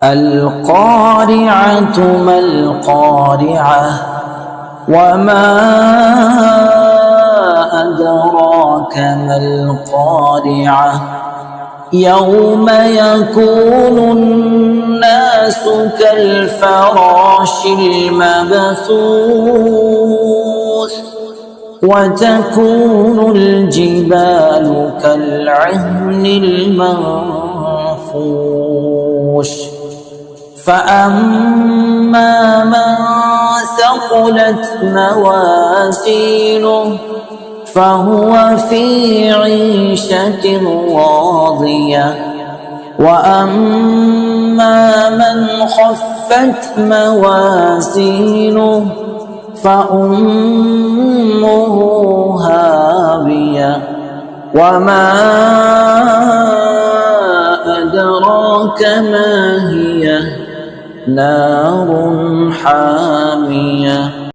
القارعة ما القارعة وما أدراك ما القارعة يوم يكون الناس كالفراش المبثوث وتكون الجبال كالعهن المنفوش فأما من ثقلت موازينه فهو في عيشة راضية وأما من خفت موازينه فأمه هاوية وما أدراك ما هي نار حامية.